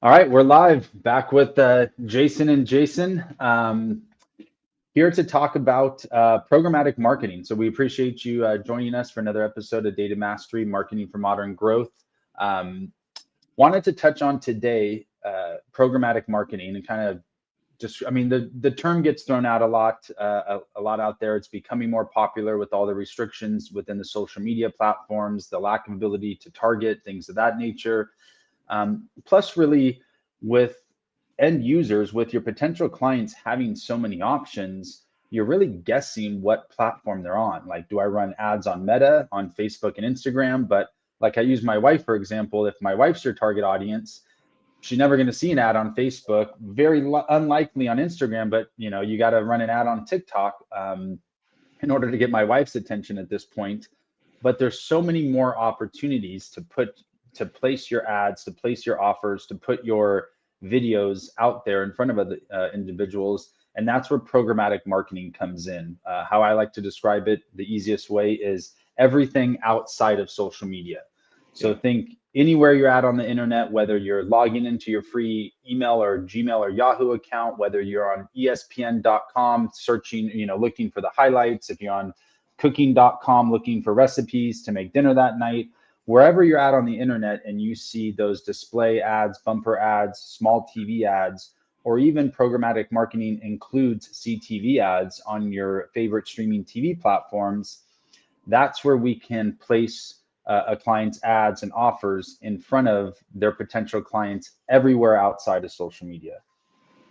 All right, we're live back with Jason and Jason here to talk about programmatic marketing. So we appreciate you joining us for another episode of Data Mastery Marketing for Modern Growth. Um, Wanted to touch on today programmatic marketing and kind of just, I mean, the term gets thrown out a lot out there. It's becoming more popular with all the restrictions within the social media platforms, the lack of ability to target, things of that nature. Plus, really, with end users, with your potential clients having so many options, you're really guessing what platform they're on. Like, do I run ads on Meta, on Facebook and Instagram? But like I use my wife, for example, if my wife's your target audience, she's never going to see an ad on Facebook, very unlikely on Instagram, but you got to run an ad on TikTok in order to get my wife's attention at this point. But there's so many more opportunities to place your ads, to place your offers, to put your videos out there in front of other individuals. And that's where programmatic marketing comes in. How I like to describe it, the easiest way is everything outside of social media. So Yeah. think anywhere you're at on the internet, whether you're logging into your free email or Gmail or Yahoo account, whether you're on ESPN.com searching, looking for the highlights, if you're on cooking.com looking for recipes to make dinner that night, wherever you're at on the internet and you see those display ads, bumper ads, small TV ads, or even programmatic marketing includes CTV ads on your favorite streaming TV platforms, that's where we can place a client's ads and offers in front of their potential clients everywhere outside of social media.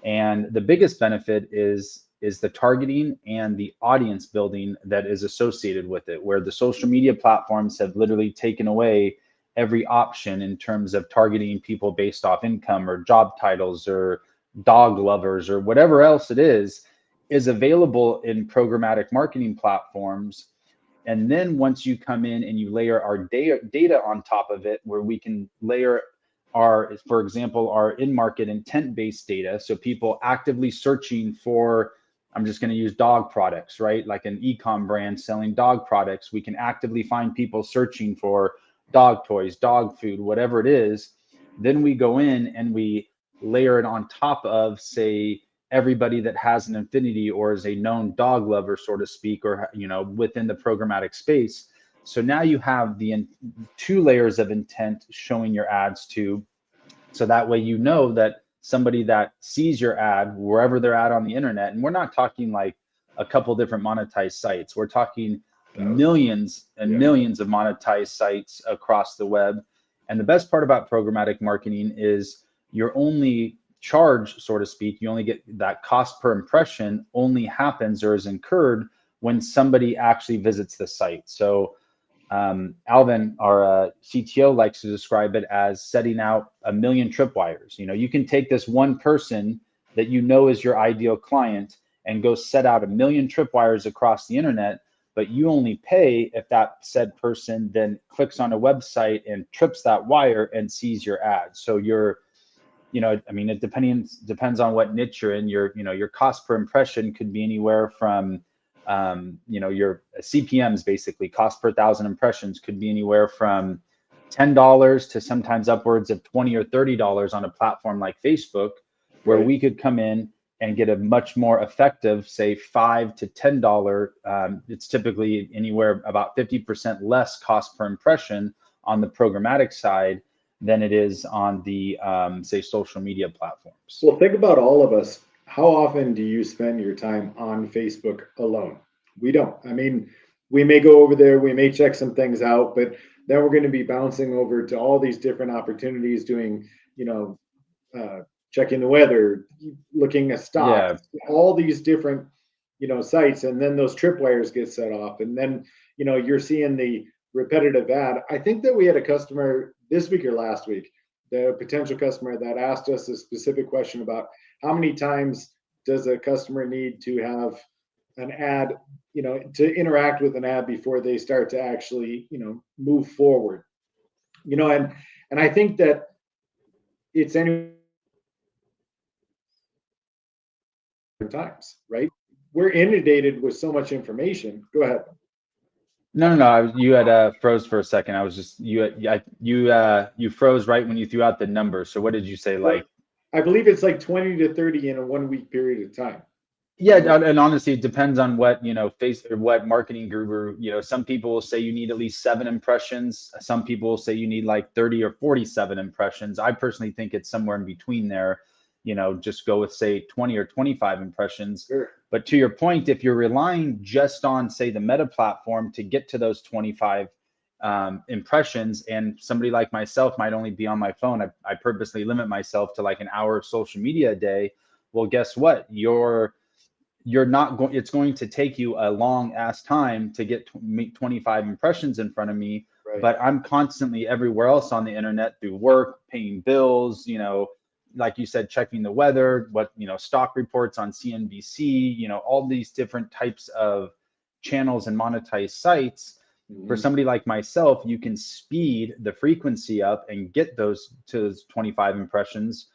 And the biggest benefit is the targeting and the audience building that is associated with it, where the social media platforms have literally taken away every option in terms of targeting people based off income or job titles or dog lovers or whatever else it is available in programmatic marketing platforms. And then once you come in and you layer our data on top of it, where we can layer our, for example, our in-market intent-based data. So people actively searching for, I'm just going to use dog products, right? Like an e-com brand selling dog products. We can actively find people searching for dog toys, dog food, whatever it is. Then we go in and we layer it on top of, say, everybody that has an affinity or is a known dog lover, so to speak, or within the programmatic space. So now you have the two layers of intent showing your ads to, so that way that somebody that sees your ad wherever they're at on the internet, and we're not talking like a couple different monetized sites, we're talking Thousands. millions and Yeah. millions of monetized sites across the web. And the best part about programmatic marketing is you're only charged, so to speak, you only get that cost per impression only happens or is incurred when somebody actually visits the site. So Alvin, our CTO, likes to describe it as setting out a million tripwires. You can take this one person that is your ideal client and go set out a million tripwires across the internet, but you only pay if that said person then clicks on a website and trips that wire and sees your ad. So I mean, it depends on what niche you're in. Your cost per impression could be anywhere from, your CPMs, basically cost per thousand impressions, could be anywhere from $10 to sometimes upwards of $20 or $30 on a platform like Facebook, where Right. we could come in and get a much more effective, say $5 to $10. It's typically anywhere about 50% less cost per impression on the programmatic side than it is on the say social media platforms. Well, think about all of us. How often do you spend your time on Facebook alone? We don't. I mean, we may go over there, we may check some things out, but then we're going to be bouncing over to all these different opportunities, doing, you know, uh, checking the weather, looking at stocks, Yeah, all these different, sites, and then those tripwires get set off, and then you're seeing the repetitive ad. I think that we had a customer this week or last week, the potential customer that asked us a specific question about how many times does a customer need to have an ad, to interact with an ad before they start to actually, move forward, and I think that it's anywhere times, right? We're inundated with so much information. Go ahead. You had froze for a second. I was just you froze right when you threw out the numbers. So what did you say? So Like, I believe it's like 20 to 30 in a 1 week period of time. yeah, Right. and honestly, it depends on what, face or what marketing guru, some people will say you need at least 7 impressions. Some people will say you need like 30 or 47 impressions. I personally think it's somewhere in between there. Just go with say 20 or 25 impressions. Sure. But to your point, if you're relying just on say the Meta platform to get to those 25 impressions, and somebody like myself might only be on my phone, I purposely limit myself to like an hour of social media a day. Well, guess what? You're not going, it's going to take you a long ass time to get 25 impressions in front of me. Right. But I'm constantly everywhere else on the internet through work, paying bills, like you said, checking the weather, what, stock reports on CNBC, all these different types of channels and monetized sites. For Mhm. somebody like myself, you can speed the frequency up and get those to 25 impressions,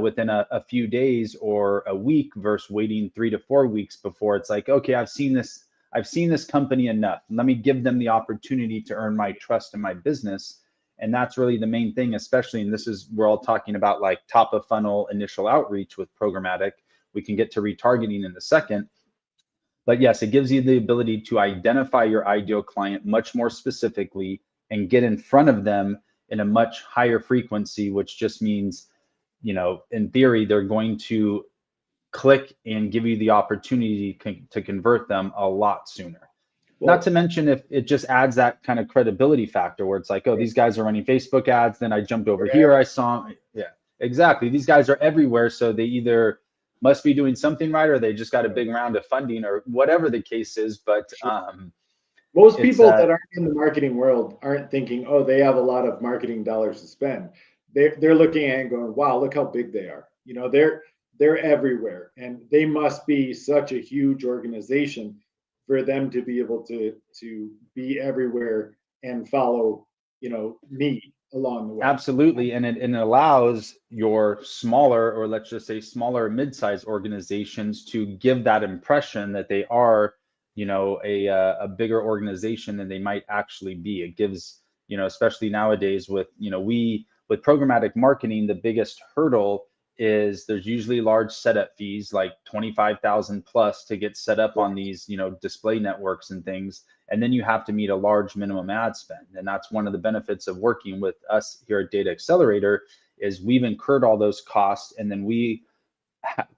within a few days or a week versus waiting 3 to 4 weeks before it's like, okay, I've seen this company enough. Let me give them the opportunity to earn my trust in my business. And that's really the main thing, especially, and this is, we're all talking about like top of funnel initial outreach with programmatic. We can get to retargeting in a second. But yes, it gives you the ability to identify your ideal client much more specifically and get in front of them in a much higher frequency, which just means, in theory, they're going to click and give you the opportunity to convert them a lot sooner. Not to Well, mention, if it just adds that kind of credibility factor where it's like, oh, these guys are running Facebook ads, then I jumped over they're here, I everywhere. saw, yeah, exactly. These guys are everywhere, so they either must be doing something right or they just got a Right. big round of funding or whatever the case is. But Sure. Most it's people that aren't in the marketing world aren't thinking, oh, they have a lot of marketing dollars to spend. They're looking at it and going, wow, look how big they are. They're everywhere, and they must be such a huge organization for them to be able to be everywhere and follow, me along the way. absolutely, and it allows your smaller, or let's just say smaller mid-sized organizations, to give that impression that they are, a bigger organization than they might actually be. It gives, especially nowadays with, we with programmatic marketing, the biggest hurdle is there's usually large setup fees, like 25,000 plus to get set up on these, display networks and things. And then you have to meet a large minimum ad spend. And that's one of the benefits of working with us here at Data Accelerator, is we've incurred all those costs, and then we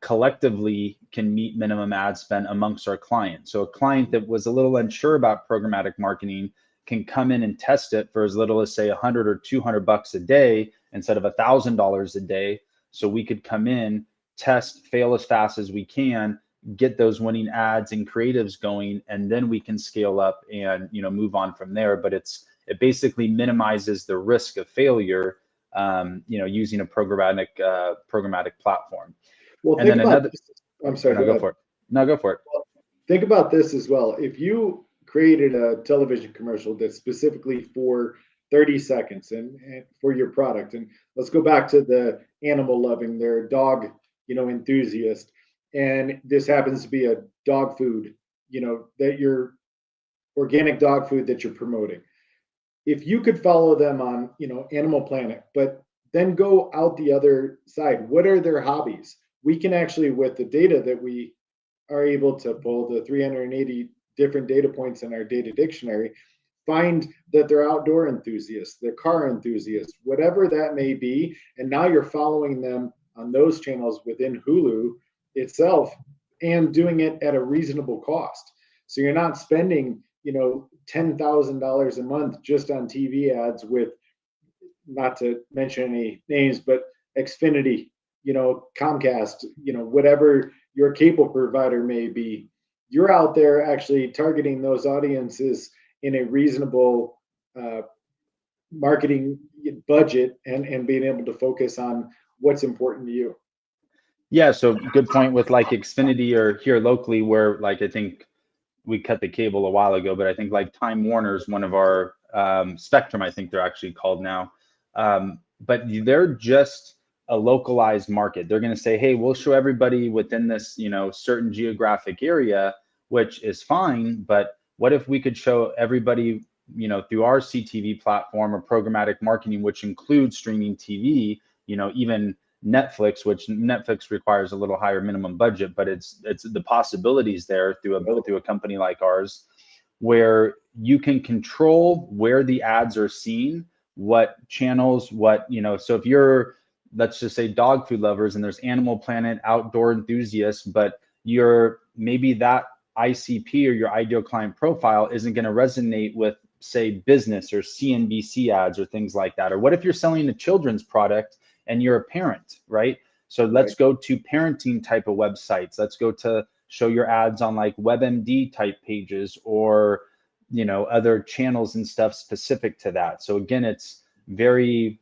collectively can meet minimum ad spend amongst our clients. So a client that was a little unsure about programmatic marketing can come in and test it for as little as say 100 or 200 bucks a day instead of $1,000 a day. So we could come in, test, fail as fast as we can, get those winning ads and creatives going, and then we can scale up and move on from there. But it basically minimizes the risk of failure, using a programmatic platform. Well, And think then about another, this. I'm or sorry, no, go go ahead. for it. No, go for it. Well, think about this as well. If you created a television commercial that's specifically for 30 seconds and for your product, and let's go back to the animal loving, their dog, enthusiast, and this happens to be a dog food, that you're organic dog food that you're promoting. If you could follow them on, Animal Planet, but then go out the other side, what are their hobbies? We can actually, with the data that we are able to pull, the 380 different data points in our data dictionary, find that they're outdoor enthusiasts, they're car enthusiasts, whatever that may be. And now you're following them on those channels within Hulu itself and doing it at a reasonable cost. So you're not spending, $10,000 a month just on TV ads with, not to mention any names, but Xfinity, Comcast, whatever your cable provider may be. You're out there actually targeting those audiences in a reasonable uh, marketing budget, and being able to focus on what's important to you. Yeah, so good point with like Xfinity, or here locally where like I think we cut the cable a while ago, but I think like Time Warner's one of our Spectrum, I think they're actually called now. But they're just a localized market. They're going to say, hey, we'll show everybody within this, certain geographic area, which is fine. But what if we could show everybody, through our CTV platform or programmatic marketing, which includes streaming TV, even Netflix, which Netflix requires a little higher minimum budget, but it's the possibilities there through a company like ours, where you can control where the ads are seen, what channels, so if you're, let's just say, dog food lovers, and there's Animal Planet, outdoor enthusiasts, but you're maybe that ICP or your ideal client profile isn't going to resonate with, say, business or CNBC ads or things like that. Or what if you're selling a children's product and you're a parent, right? So let's go to parenting type of websites. Let's go to show your ads on like WebMD type pages, or other channels and stuff specific to that. So again, it's very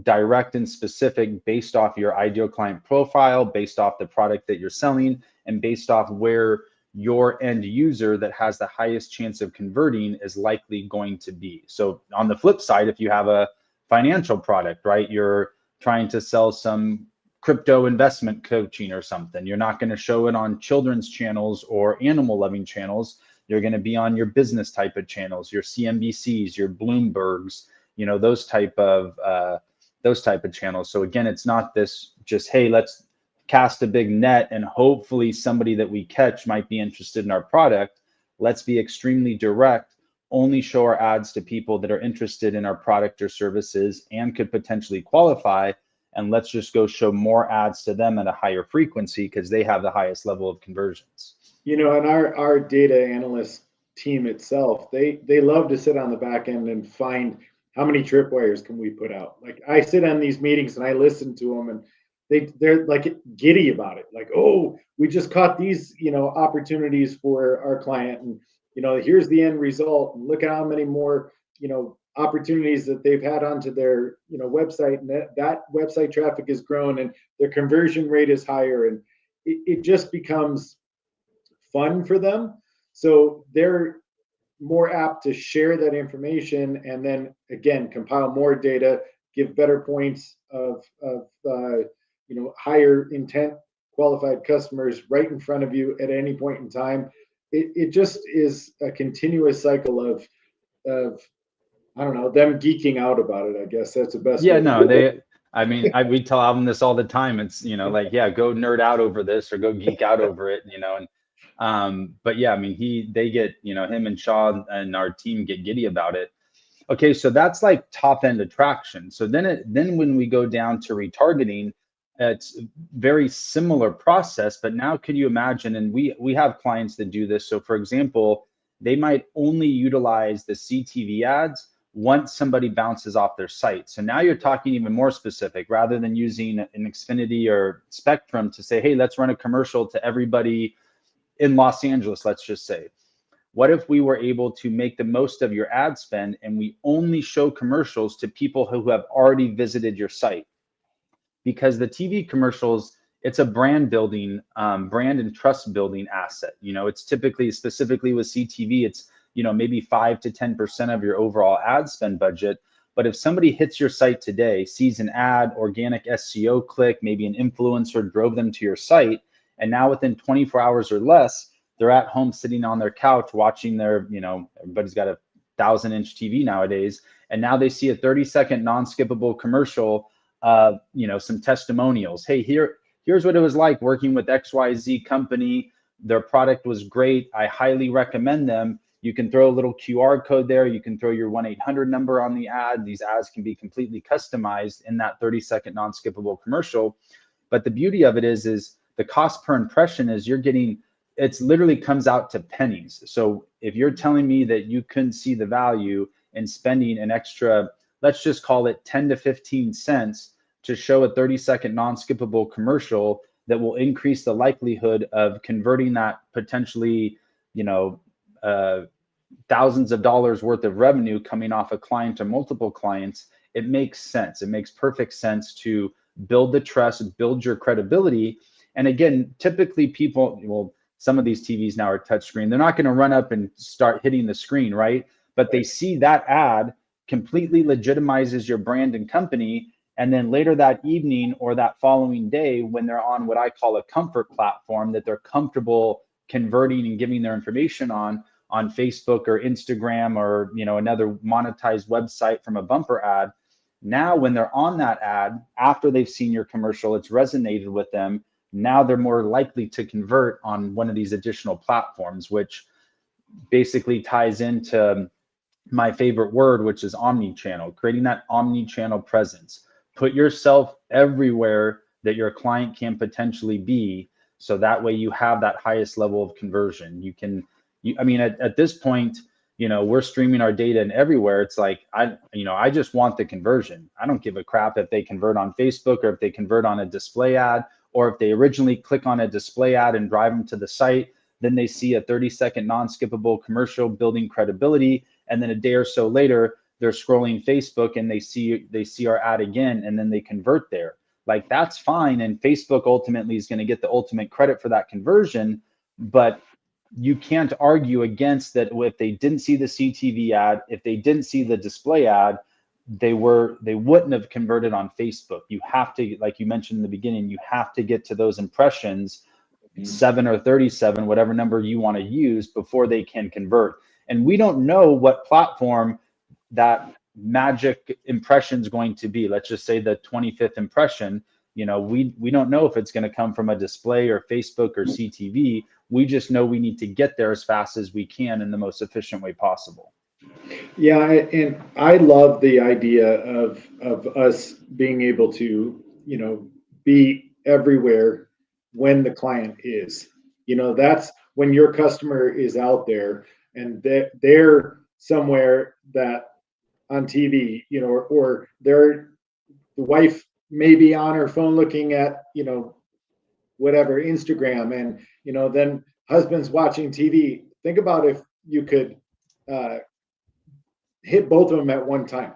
direct and specific based off your ideal client profile, based off the product that you're selling, and based off where your end user that has the highest chance of converting is likely going to be. So on the flip side, if you have a financial product, right, you're trying to sell some crypto investment coaching or something, you're not going to show it on children's channels or animal loving channels. You're going to be on your business type of channels, your CNBCs, your Bloombergs, those type of channels. So again, it's not this just, hey, let's cast a big net and hopefully somebody that we catch might be interested in our product. Let's be extremely direct, only show our ads to people that are interested in our product or services and could potentially qualify. And let's just go show more ads to them at a higher frequency because they have the highest level of conversions. And our data analyst team itself, they love to sit on the back end and find how many tripwires can we put out. Like, I sit on these meetings and I listen to them, and they're like giddy about it. Like, oh, we just caught these, opportunities for our client, and here's the end result. And look at how many more, opportunities that they've had onto their, website, and that website traffic has grown and their conversion rate is higher, and it just becomes fun for them. So they're more apt to share that information, and then again compile more data, give better points of higher intent qualified customers right in front of you at any point in time. It just is a continuous cycle of I don't know, them geeking out about it. I guess that's the best. Yeah, no, we tell them this all the time. It's, like, yeah, go nerd out over this or go geek out over it, but yeah, I mean, they get, him and Shaw and our team get giddy about it. Okay, so that's like top end attraction. So then when we go down to retargeting, it's very similar process, but now could you imagine, and we have clients that do this. So for example, they might only utilize the CTV ads once somebody bounces off their site. So now you're talking even more specific, rather than using an Xfinity or Spectrum to say, hey, let's run a commercial to everybody in Los Angeles, let's just say. What if we were able to make the most of your ad spend and we only show commercials to people who have already visited your site? Because the TV commercials, it's a brand building, brand and trust building asset. It's typically, specifically with CTV, it's, maybe 5 to 10% of your overall ad spend budget. But if somebody hits your site today, sees an ad, organic SEO click, maybe an influencer drove them to your site, and now within 24 hours or less, they're at home sitting on their couch watching their, everybody's got a 1,000-inch TV nowadays, and now they see a 30-second non-skippable commercial, some testimonials. Hey, here's what it was like working with XYZ company. Their product was great. I highly recommend them. You can throw a little QR code there. You can throw your 1-800 number on the ad. These ads can be completely customized in that 30-second non-skippable commercial. But the beauty of it is the cost per impression is it's literally comes out to pennies. So if you're telling me that you couldn't see the value in spending an extra, let's just call it 10 to 15 cents to show a 30-second non-skippable commercial that will increase the likelihood of converting that potentially, thousands of dollars worth of revenue coming off a client or multiple clients, it makes sense. It makes perfect sense to build the trust, build your credibility. And again, typically some of these TVs now are touchscreen. They're not going to run up and start hitting the screen, right? But they see that ad completely legitimizes your brand and company. And then later that evening or that following day, when they're on what I call a comfort platform that they're comfortable converting and giving their information on on Facebook or Instagram or, another monetized website from a bumper ad. Now, when they're on that ad, after they've seen your commercial, it's resonated with them. Now they're more likely to convert on one of these additional platforms, which basically ties into my favorite word, which is omni-channel, creating that omni-channel presence. Put yourself everywhere that your client can potentially be. So that way you have that highest level of conversion. At this point, we're streaming our data and everywhere. It's like, I just want the conversion. I don't give a crap if they convert on Facebook or if they convert on a display ad, or if they originally click on a display ad and drive them to the site, then they see a 30-second non-skippable commercial building credibility. And then a day or so later, they're scrolling Facebook and they see our ad again, and then they convert there. Like, that's fine. And Facebook ultimately is going to get the ultimate credit for that conversion. But you can't argue against that. If they didn't see the CTV ad, if they didn't see the display ad, they wouldn't have converted on Facebook. You have to, like you mentioned in the beginning, you have to get to those impressions, 7 or 37, whatever number you want to use, before they can convert. And we don't know what platform that magic impression is going to be. Let's just say the 25th impression. We don't know if it's going to come from a display or Facebook or CTV. We just know we need to get there as fast as we can in the most efficient way possible. Yeah, and I love the idea of us being able to, be everywhere when the client is. That's when your customer is out there and they're somewhere that on TV, or the wife may be on her phone looking at, whatever, Instagram, and, then husband's watching TV. Think about if you could hit both of them at one time,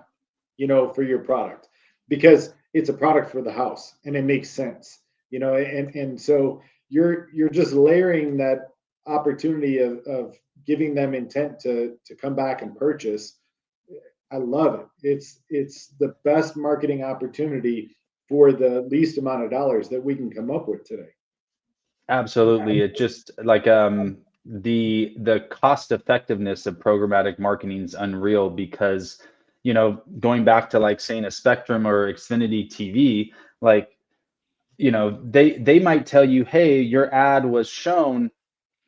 for your product, because it's a product for the house and it makes sense, and so you're just layering that opportunity of giving them intent to come back and purchase. I love it. It's the best marketing opportunity for the least amount of dollars that we can come up with today. Absolutely. It just like the cost effectiveness of programmatic marketing is unreal, because going back to, like, saying a Spectrum or Xfinity TV, like, they might tell you, hey, your ad was shown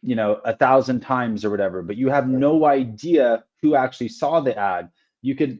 1,000 times or whatever, but you have no idea who actually saw the ad. You could,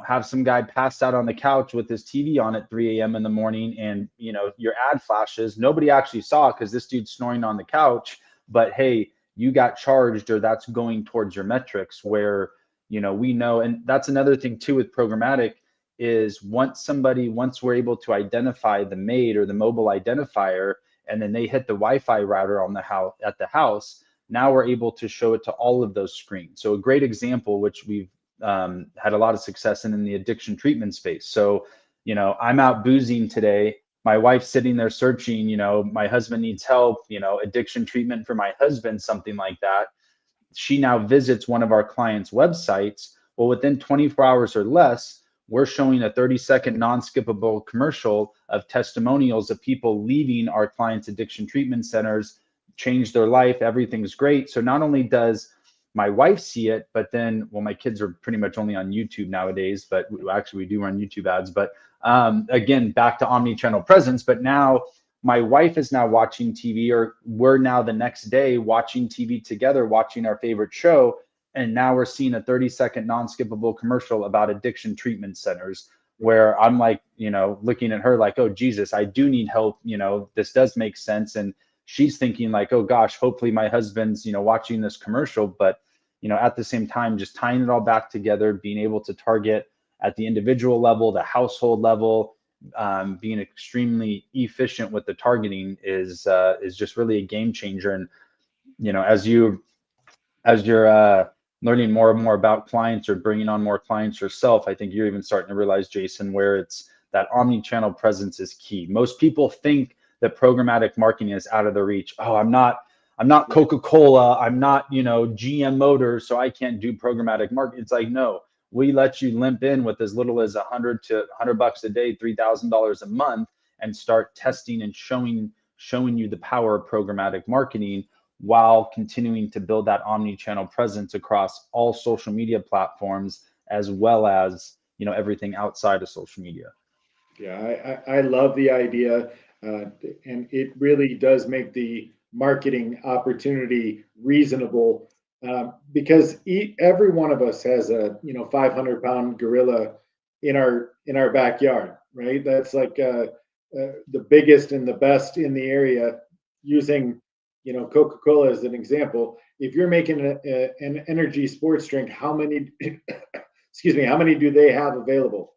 have some guy passed out on the couch with his TV on at 3 a.m. in the morning, and your ad flashes. Nobody actually saw because this dude's snoring on the couch. But hey, you got charged, or that's going towards your metrics. Where we know, and that's another thing too with programmatic, is once we're able to identify the MAID or the mobile identifier, and then they hit the Wi-Fi router on the house at the house, now we're able to show it to all of those screens. So a great example, which we've had a lot of success in the addiction treatment space. So, I'm out boozing today. My wife's sitting there searching, my husband needs help, addiction treatment for my husband, something like that. She now visits one of our clients' websites. Well, within 24 hours or less, we're showing a 30-second non-skippable commercial of testimonials of people leaving our clients' addiction treatment centers, changed their life, everything's great. So not only does my wife see it, but then, well, my kids are pretty much only on YouTube nowadays, but actually we do run YouTube ads. But again, back to omni-channel presence. But now my wife is now watching TV, or we're now the next day watching TV together, watching our favorite show. And now we're seeing a 30-second non-skippable commercial about addiction treatment centers, where I'm like, looking at her like, oh, Jesus, I do need help. This does make sense. And she's thinking like, oh gosh, hopefully my husband's, watching this commercial. But, at the same time, just tying it all back together, being able to target at the individual level, the household level, being extremely efficient with the targeting is just really a game changer. And, as you're learning more and more about clients, or bringing on more clients yourself, I think you're even starting to realize, Jason, where it's that omni-channel presence is key. Most people think that programmatic marketing is out of their reach. Oh, I'm not Coca-Cola, I'm not, GM Motors, so I can't do programmatic marketing. It's like, no, we let you limp in with as little as $100 a day, $3,000 a month, and start testing and showing you the power of programmatic marketing. while continuing to build that omni-channel presence across all social media platforms, as well as, you know, everything outside of social media. Yeah, I love the idea, and it really does make the marketing opportunity reasonable, because every one of us has a 500-pound gorilla in our backyard, right? That's like the biggest and the best in the area. Using Coca-Cola as an example, if you're making an energy sports drink, how many excuse me, how many do they have available?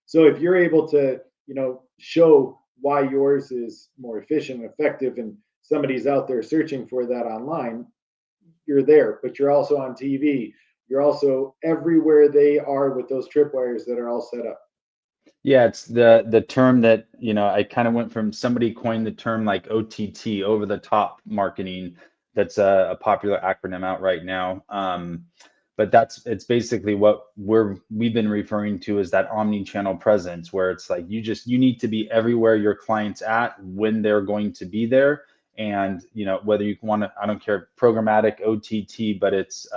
So if you're able to, show why yours is more efficient and effective, and somebody's out there searching for that online, you're there. But you're also on TV. You're also everywhere they are with those tripwires that are all set up. Yeah, it's the term that, you know, I kind of went from, somebody coined the term like OTT, over the top marketing. That's a popular acronym out right now. But it's basically what we've been referring to as that omni-channel presence, where it's like you need to be everywhere your client's at when they're going to be there. And, you know, whether you want to, I don't care, programmatic, OTT, but it's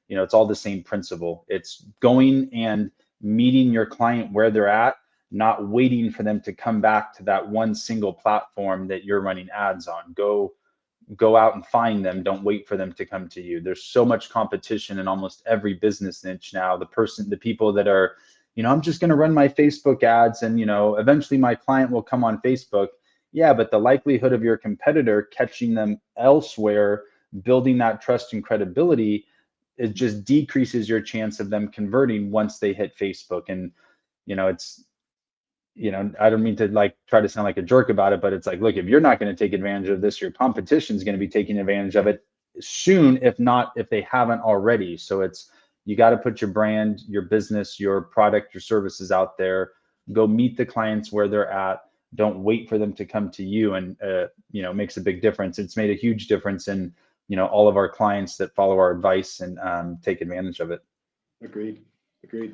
you know, it's all the same principle. It's going and meeting your client where they're at, not waiting for them to come back to that one single platform that you're running ads on. Go out and find them. Don't wait for them to come to you. There's so much competition in almost every business niche now. The people that are, you know, I'm just going to run my Facebook ads and, you know, eventually my client will come on Facebook. Yeah, but the likelihood of your competitor catching them elsewhere, building that trust and credibility, it just decreases your chance of them converting once they hit Facebook. And, you know, it's, you know, I don't mean to like try to sound like a jerk about it, but it's like, look, if you're not going to take advantage of this, your competition is going to be taking advantage of it soon, if not, if they haven't already. So it's, you got to put your brand, your business, your product, your services out there. Go meet the clients where they're at. Don't wait for them to come to you. And you know, makes a big difference. It's made a huge difference in, you know, all of our clients that follow our advice and take advantage of it. Agreed. Agreed.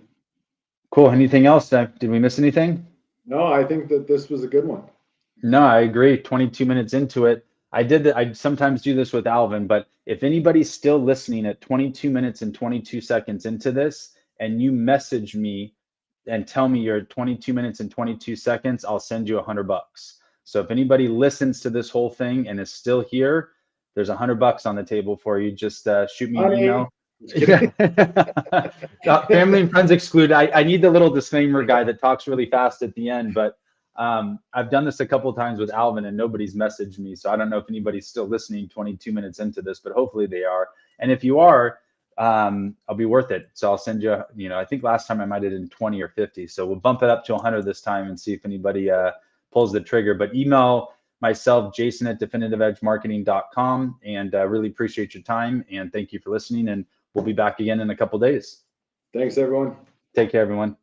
Cool. Anything else? Did we miss anything? No, I think that this was a good one. No, I agree. 22 minutes into it. I did that. I sometimes do this with Alvin, but if anybody's still listening at 22 minutes and 22 seconds into this, and you message me and tell me you're 22 minutes and 22 seconds, I'll send you $100. So if anybody listens to this whole thing and is still here, there's $100 on the table for you. Just shoot me an Honey. email. Yeah. Family and friends excluded. I need the little disclaimer guy that talks really fast at the end, but I've done this a couple of times with Alvin and nobody's messaged me. So I don't know if anybody's still listening 22 minutes into this, but hopefully they are. And if you are, I'll be worth it. So I'll send you, you know, I think last time I might have done 20 or 50. So we'll bump it up to 100 this time and see if anybody pulls the trigger. But email myself, Jason at definitiveedgemarketing.com, and really appreciate your time. And thank you for listening. And we'll be back again in a couple days. Thanks, everyone. Take care, everyone.